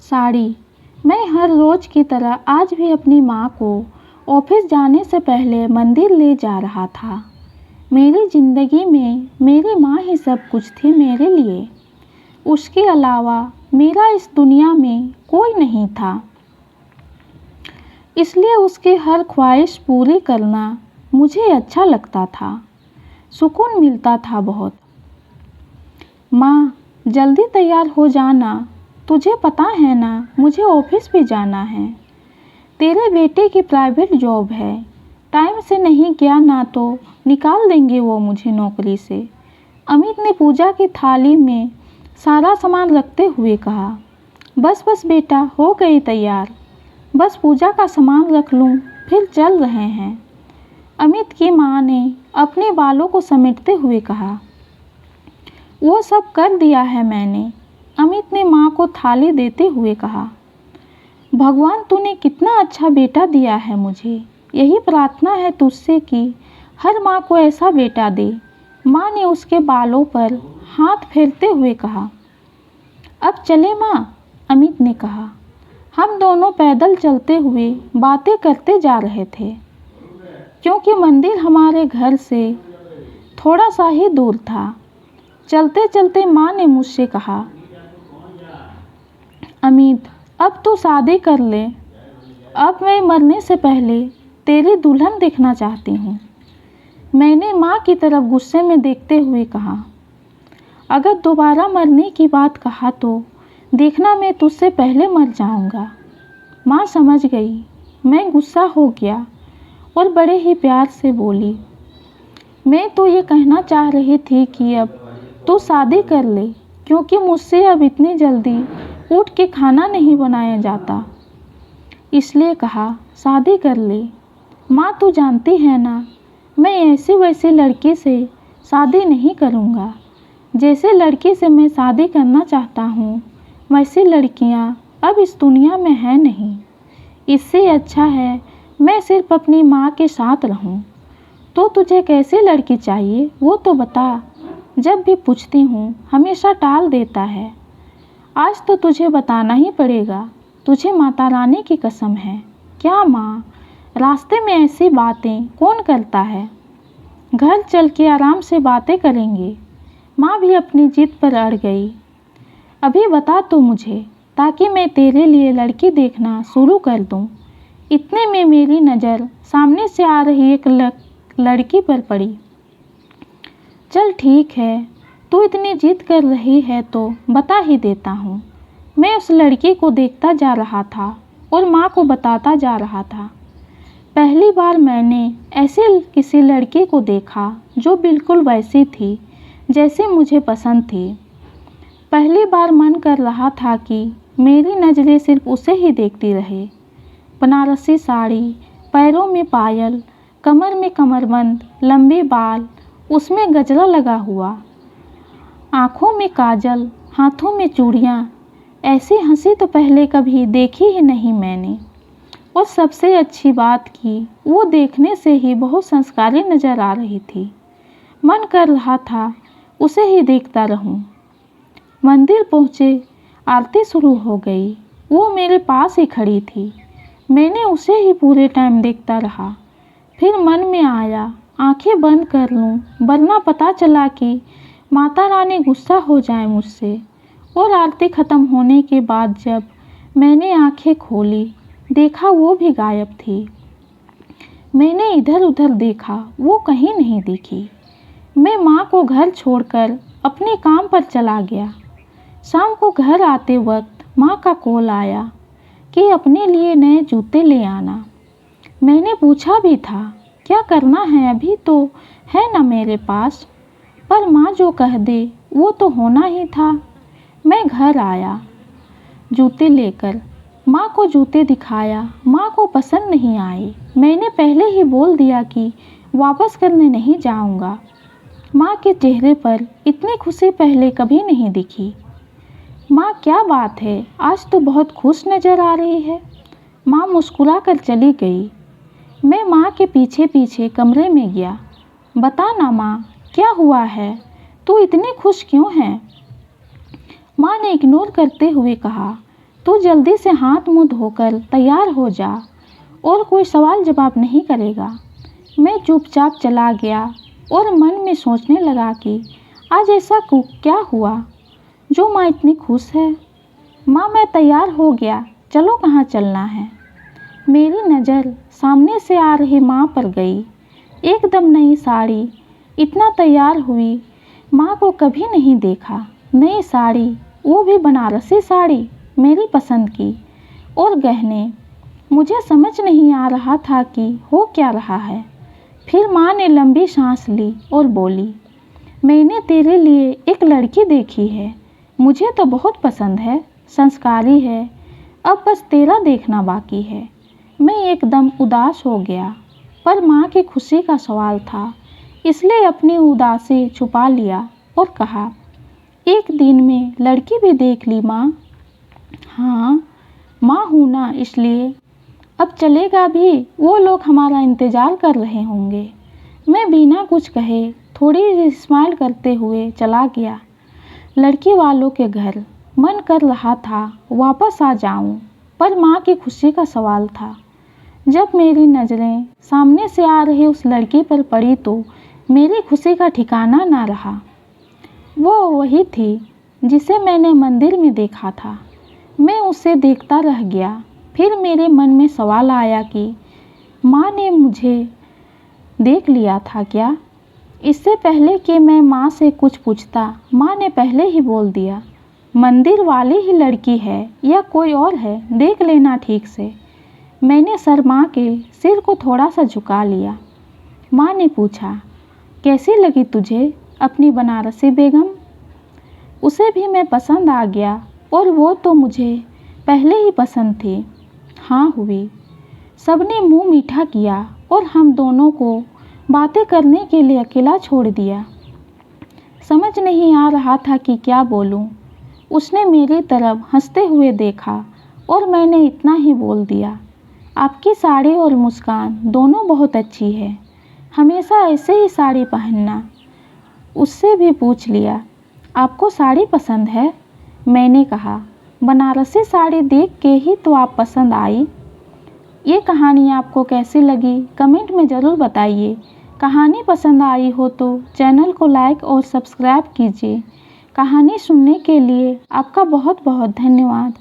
साड़ी। मैं हर रोज़ की तरह आज भी अपनी माँ को ऑफिस जाने से पहले मंदिर ले जा रहा था। मेरी ज़िंदगी में मेरी माँ ही सब कुछ थी मेरे लिए। उसके अलावा मेरा इस दुनिया में कोई नहीं था, इसलिए उसकी हर ख्वाहिश पूरी करना मुझे अच्छा लगता था, सुकून मिलता था बहुत। माँ, जल्दी तैयार हो जाना, तुझे पता है ना मुझे ऑफिस भी जाना है। तेरे बेटे की प्राइवेट जॉब है, टाइम से नहीं गया ना तो निकाल देंगे वो मुझे नौकरी से। अमित ने पूजा की थाली में सारा सामान रखते हुए कहा। बस बस बेटा, हो गई तैयार, बस पूजा का सामान रख लूँ, फिर चल रहे हैं। अमित की माँ ने अपने बालों को समेटते हुए कहा। वो सब कर दिया है मैंने, अमित ने माँ को थाली देते हुए कहा। भगवान, तूने कितना अच्छा बेटा दिया है मुझे। यही प्रार्थना है तुझसे कि हर माँ को ऐसा बेटा दे। माँ ने उसके बालों पर हाथ फेरते हुए कहा। अब चले माँ, अमित ने कहा। हम दोनों पैदल चलते हुए बातें करते जा रहे थे, क्योंकि मंदिर हमारे घर से थोड़ा सा ही दूर था। चलते चलते माँ ने मुझसे कहा, अमित, अब तो शादी कर ले। अब मैं मरने से पहले तेरी दुल्हन देखना चाहती हूँ। मैंने माँ की तरफ गुस्से में देखते हुए कहा। अगर दोबारा मरने की बात कहा तो देखना मैं तुझसे पहले मर जाऊँगा। माँ समझ गई मैं गुस्सा हो गया और बड़े ही प्यार से बोली, मैं तो ये कहना चाह रही थी कि अब तू शादी कर ले, क्योंकि मुझसे अब इतनी जल्दी उठ के खाना नहीं बनाया जाता, इसलिए कहा शादी कर ले। माँ, तू जानती है ना, मैं ऐसी वैसी लड़की से शादी नहीं करूँगा। जैसे लड़की से मैं शादी करना चाहता हूँ वैसी लड़कियाँ अब इस दुनिया में है नहीं। इससे अच्छा है मैं सिर्फ अपनी माँ के साथ रहूँ। तो तुझे कैसी लड़की चाहिए वो तो बता। जब भी पूछती हूँ हमेशा टाल देता है। आज तो तुझे बताना ही पड़ेगा, तुझे माता रानी की कसम है। क्या माँ, रास्ते में ऐसी बातें कौन करता है। घर चल के आराम से बातें करेंगे। माँ भी अपनी जिद पर अड़ गई। अभी बता तो मुझे, ताकि मैं तेरे लिए लड़की देखना शुरू कर दूँ। इतने में मेरी नज़र सामने से आ रही एक लड़की पर पड़ी। चल ठीक है, तू इतनी जिद कर रही है तो बता ही देता हूँ। मैं उस लड़की को देखता जा रहा था और माँ को बताता जा रहा था। पहली बार मैंने ऐसे किसी लड़की को देखा जो बिल्कुल वैसी थी जैसे मुझे पसंद थी। पहली बार मन कर रहा था कि मेरी नज़रें सिर्फ उसे ही देखती रहे। बनारसी साड़ी, पैरों में पायल, कमर में कमरबंद, लंबे बाल, उसमें गजरा लगा हुआ, आँखों में काजल, हाथों में चूड़ियाँ। ऐसी हंसी तो पहले कभी देखी ही नहीं मैंने। और सबसे अच्छी बात कि वो देखने से ही बहुत संस्कारी नज़र आ रही थी। मन कर रहा था उसे ही देखता रहूं। मंदिर पहुँचे, आरती शुरू हो गई। वो मेरे पास ही खड़ी थी। मैंने उसे ही पूरे टाइम देखता रहा। फिर मन में आया आंखें बंद कर लूं, वरना पता चला कि माता रानी गुस्सा हो जाए मुझसे। और आरती ख़त्म होने के बाद जब मैंने आंखें खोली, देखा वो भी गायब थी। मैंने इधर उधर देखा, वो कहीं नहीं दिखी। मैं माँ को घर छोड़कर अपने काम पर चला गया। शाम को घर आते वक्त माँ का कॉल आया कि अपने लिए नए जूते ले आना। मैंने पूछा भी था क्या करना है, अभी तो है ना मेरे पास, पर माँ जो कह दे वो तो होना ही था। मैं घर आया जूते लेकर, माँ को जूते दिखाया। माँ को पसंद नहीं आए। मैंने पहले ही बोल दिया कि वापस करने नहीं जाऊँगा। माँ के चेहरे पर इतनी खुशी पहले कभी नहीं दिखी। माँ, क्या बात है, आज तो बहुत खुश नज़र आ रही है। माँ मुस्कुरा कर चली गई। मैं माँ के पीछे पीछे कमरे में गया। बता ना माँ, क्या हुआ है, तू इतनी खुश क्यों है। माँ ने इग्नोर करते हुए कहा, तू जल्दी से हाथ मुंह धोकर तैयार हो जा और कोई सवाल जवाब नहीं करेगा। मैं चुपचाप चला गया और मन में सोचने लगा कि आज ऐसा क्या हुआ जो माँ इतनी खुश है। माँ, मैं तैयार हो गया, चलो कहाँ चलना है। मेरी नज़र सामने से आ रही माँ पर गई। एकदम नई साड़ी, इतना तैयार हुई, माँ को कभी नहीं देखा। नई साड़ी, वो भी बनारसी साड़ी मेरी पसंद की, और गहने। मुझे समझ नहीं आ रहा था कि हो क्या रहा है। फिर माँ ने लंबी सांस ली और बोली, मैंने तेरे लिए एक लड़की देखी है, मुझे तो बहुत पसंद है, संस्कारी है, अब बस तेरा देखना बाकी है। मैं एकदम उदास हो गया, पर माँ की खुशी का सवाल था, इसलिए अपनी उदासी छुपा लिया और कहा, एक दिन में लड़की भी देख ली माँ। हाँ, माँ हूँ ना, इसलिए अब चलेगा भी, वो लोग हमारा इंतज़ार कर रहे होंगे। मैं बिना कुछ कहे थोड़ी स्माइल करते हुए चला गया लड़की वालों के घर। मन कर रहा था वापस आ जाऊं, पर माँ की खुशी का सवाल था। जब मेरी नज़रें सामने से आ रही उस लड़की पर पड़ी तो मेरी खुशी का ठिकाना ना रहा। वो वही थी जिसे मैंने मंदिर में देखा था। मैं उसे देखता रह गया। फिर मेरे मन में सवाल आया कि माँ ने मुझे देख लिया था क्या? इससे पहले कि मैं माँ से कुछ पूछता, माँ ने पहले ही बोल दिया, मंदिर वाली ही लड़की है या कोई और है, देख लेना ठीक से। मैंने शर्मा के सिर को थोड़ा सा झुका लिया। माँ ने पूछा, कैसी लगी तुझे अपनी बनारसी बेगम? उसे भी मैं पसंद आ गया, और वो तो मुझे पहले ही पसंद थी। हाँ हुई। सबने मुंह मीठा किया और हम दोनों को बातें करने के लिए अकेला छोड़ दिया। समझ नहीं आ रहा था कि क्या बोलूं। उसने मेरी तरफ हंसते हुए देखा और मैंने इतना ही बोल दिया, आपकी साड़ी और मुस्कान दोनों बहुत अच्छी है, हमेशा ऐसे ही साड़ी पहनना। उससे भी पूछ लिया, आपको साड़ी पसंद है? मैंने कहा, बनारसी साड़ी देख के ही तो आप पसंद आई। ये कहानी आपको कैसी लगी कमेंट में ज़रूर बताइए। कहानी पसंद आई हो तो चैनल को लाइक और सब्सक्राइब कीजिए। कहानी सुनने के लिए आपका बहुत बहुत धन्यवाद।